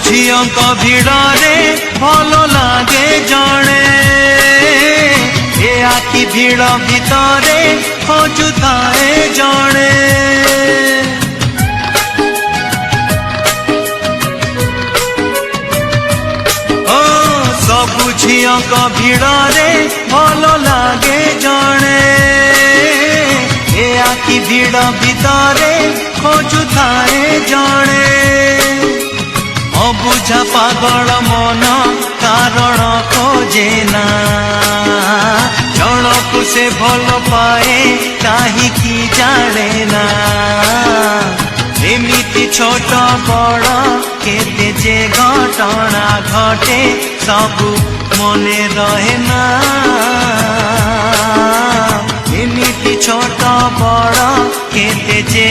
झीक भिड़े भल लगे जड़े ए आखि भिड़ भितरे खोजुए जड़े ओ सबु झीक भिड़े भल लगे जड़े ए आखि भिड़ भितरे खोजुए जड़े अबुझा पागल मन कारण खोजे ना जनकु से भल पाए कहीं जाने ना एमिति छोट बड़ केते जे घटना घटे सबु मने रहे ना एमिति छोट बड़ केते जे